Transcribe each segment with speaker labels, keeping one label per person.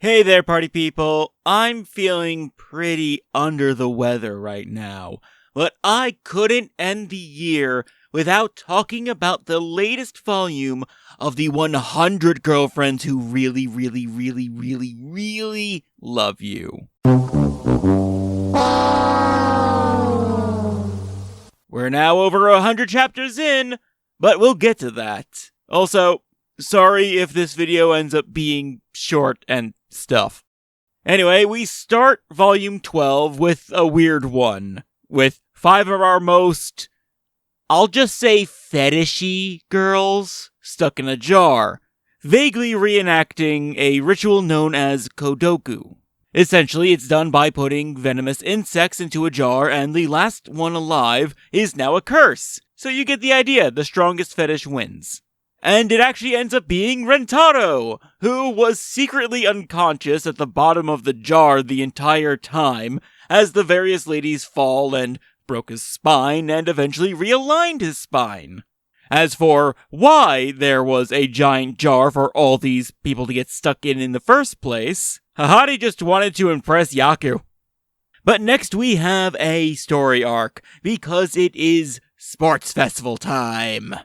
Speaker 1: Hey there, party people. I'm feeling pretty under the weather right now, but I couldn't end the year without talking about the latest volume of the 100 Girlfriends Who Really Love You. We're now over 100 chapters in, but we'll get to that. Also, sorry if this video ends up being short and stuff. Anyway, we start volume 12 with a weird one, with 5 of our most, I'll just say fetishy girls stuck in a jar, vaguely reenacting a ritual known as kodoku. Essentially, it's done by putting venomous insects into a jar, and the last one alive is now a curse. So you get the idea, the strongest fetish wins. And it actually ends up being Rentaro, who was secretly unconscious at the bottom of the jar the entire time, as the various ladies fall and broke his spine and eventually realigned his spine. As for why there was a giant jar for all these people to get stuck in the first place, Hakari just wanted to impress Yaku. But next we have a story arc, because it is sports festival time.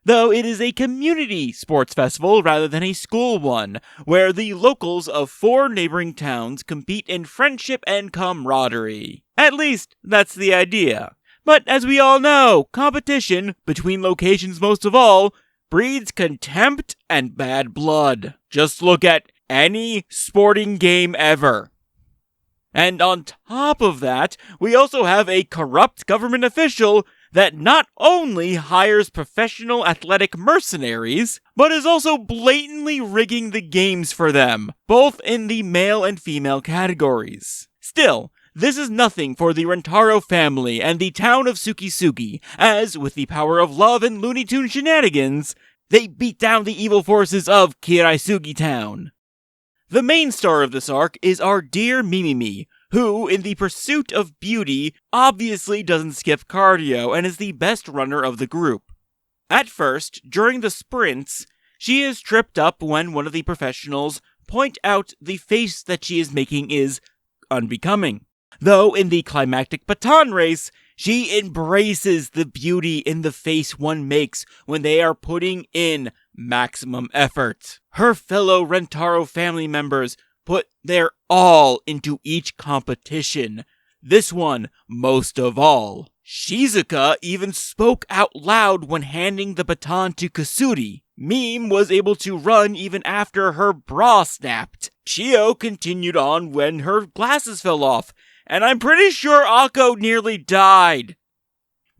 Speaker 1: Though it is a community sports festival rather than a school one, where the locals of 4 neighboring towns compete in friendship and camaraderie. At least, that's the idea. But as we all know, competition, between locations most of all, breeds contempt and bad blood. Just look at any sporting game ever. And on top of that, we also have a corrupt government official that not only hires professional athletic mercenaries, but is also blatantly rigging the games for them, both in the male and female categories. Still, this is nothing for the Rentaro family and the town of Tsukisugi, as, with the power of love and Looney Tunes shenanigans, they beat down the evil forces of Kiraisugi Town. The main star of this arc is our dear Mimimi, who, in the pursuit of beauty, obviously doesn't skip cardio and is the best runner of the group. At first, during the sprints, she is tripped up when one of the professionals point out the face that she is making is unbecoming. Though in the climactic baton race, she embraces the beauty in the face one makes when they are putting in maximum effort. Her fellow Rentaro family members put their all into each competition. This one, most of all. Shizuka even spoke out loud when handing the baton to Kusuri. Mime was able to run even after her bra snapped. Chio continued on when her glasses fell off, and I'm pretty sure Akko nearly died.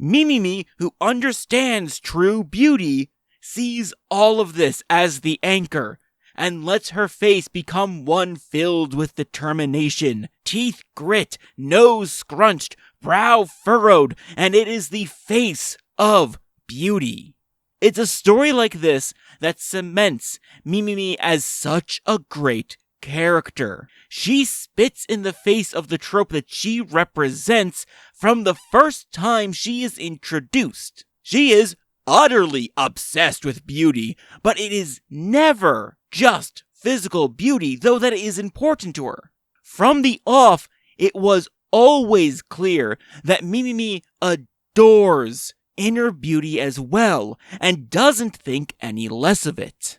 Speaker 1: Mimimi, who understands true beauty, sees all of this as the anchor, and lets her face become one filled with determination. Teeth grit, nose scrunched, brow furrowed, and it is the face of beauty. It's a story like this that cements Mimimi as such a great character. She spits in the face of the trope that she represents from the first time she is introduced. She is utterly obsessed with beauty, but it is never just physical beauty, though that is important to her. From the off, it was always clear that Mimimi adores inner beauty as well, and doesn't think any less of it.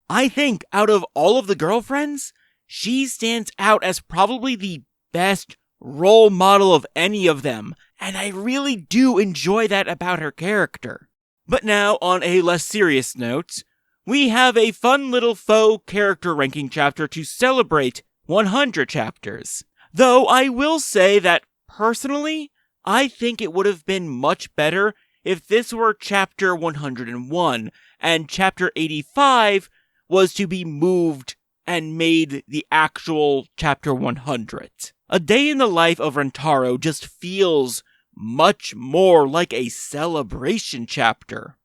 Speaker 1: I think out of all of the girlfriends, she stands out as probably the best role model of any of them, and I really do enjoy that about her character. But now, on a less serious note, we have a fun little faux character ranking chapter to celebrate 100 chapters. Though I will say that, personally, I think it would have been much better if this were chapter 101, and chapter 85 was to be moved and made the actual chapter 100. A Day in the Life of Rentaro just feels much more like a celebration chapter.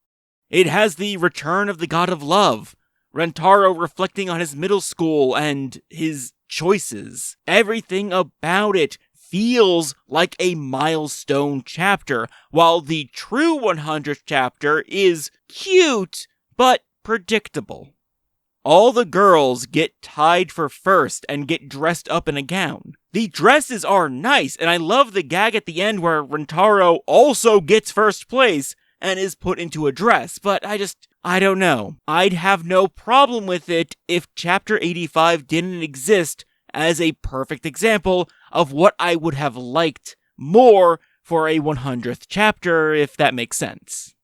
Speaker 1: It has the return of the god of love, Rentaro reflecting on his middle school and his choices. Everything about it feels like a milestone chapter, while the true 100th chapter is cute, but predictable. All the girls get tied for first and get dressed up in a gown. The dresses are nice, and I love the gag at the end where Rentaro also gets first place and is put into a dress, but I don't know. I'd have no problem with it if Chapter 85 didn't exist as a perfect example of what I would have liked more for a 100th chapter, if that makes sense.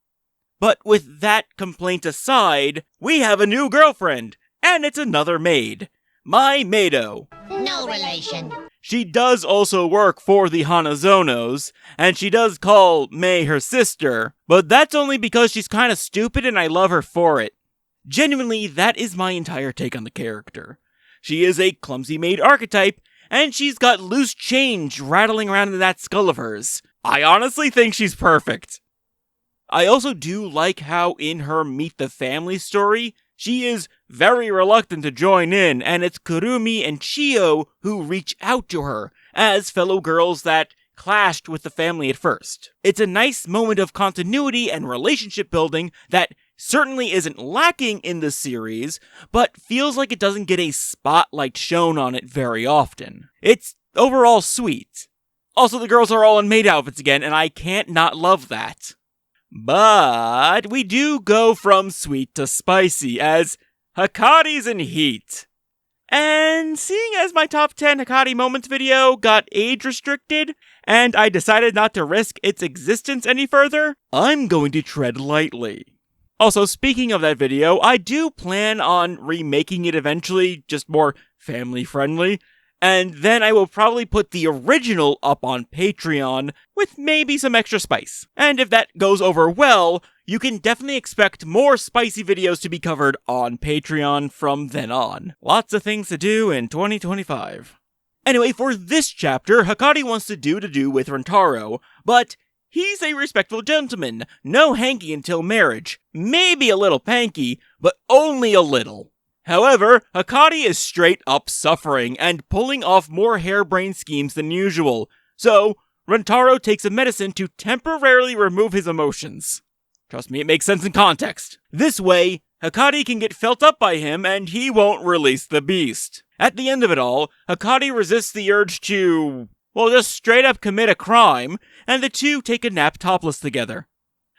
Speaker 1: But with that complaint aside, we have a new girlfriend, and it's another maid. My Maido.
Speaker 2: No relation.
Speaker 1: She does also work for the Hanazonos, and she does call Mei her sister, but that's only because she's kinda stupid and I love her for it. Genuinely, that is my entire take on the character. She is a clumsy maid archetype, and she's got loose change rattling around in that skull of hers. I honestly think she's perfect. I also do like how in her Meet the Family story, she is very reluctant to join in, and it's Kurumi and Chio who reach out to her, as fellow girls that clashed with the family at first. It's a nice moment of continuity and relationship building that certainly isn't lacking in the series, but feels like it doesn't get a spotlight shown on it very often. It's overall sweet. Also, the girls are all in maid outfits again, and I can't not love that. But we do go from sweet to spicy, as Hakari's in heat. And seeing as my top 10 Hakari moments video got age restricted, and I decided not to risk its existence any further, I'm going to tread lightly. Also, speaking of that video, I do plan on remaking it eventually, just more family-friendly, and then I will probably put the original up on Patreon with maybe some extra spice. And if that goes over well, you can definitely expect more spicy videos to be covered on Patreon from then on. Lots of things to do in 2025. Anyway, for this chapter, Hakari wants to do with Rentaro, but he's a respectful gentleman, no hanky until marriage, maybe a little panky, but only a little. However, Hakari is straight up suffering and pulling off more harebrained schemes than usual, so Rentaro takes a medicine to temporarily remove his emotions. Trust me, it makes sense in context. This way, Hakari can get felt up by him and he won't release the beast. At the end of it all, Hakari resists the urge to, just straight up commit a crime, and the two take a nap topless together.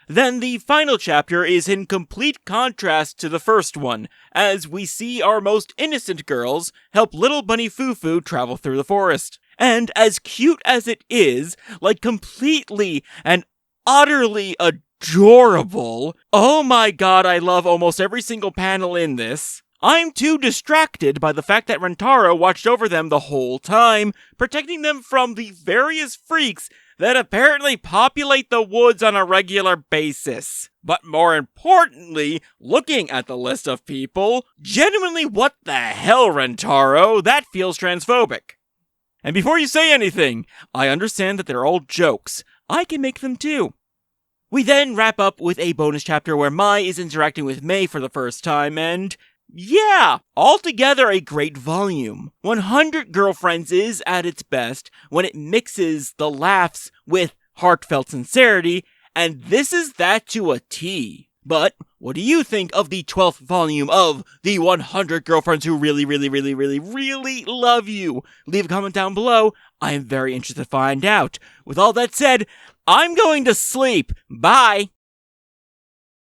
Speaker 1: Then the final chapter is in complete contrast to the first one, as we see our most innocent girls help little bunny Fufu travel through the forest. And as cute as it is, like completely and utterly adorable, oh my god, I love almost every single panel in this. I'm too distracted by the fact that Rentaro watched over them the whole time, protecting them from the various freaks that apparently populate the woods on a regular basis. But more importantly, looking at the list of people, genuinely what the hell, Rentaro? That feels transphobic. And before you say anything, I understand that they're all jokes. I can make them too. We then wrap up with a bonus chapter where Mai is interacting with Mei for the first time, and yeah, altogether a great volume. 100 Girlfriends is at its best when it mixes the laughs with heartfelt sincerity, and this is that to a T. But what do you think of the 12th volume of the 100 Girlfriends Who Really, Really, Really, Really, Really Love You? Leave a comment down below. I am very interested to find out. With all that said, I'm going to sleep. Bye!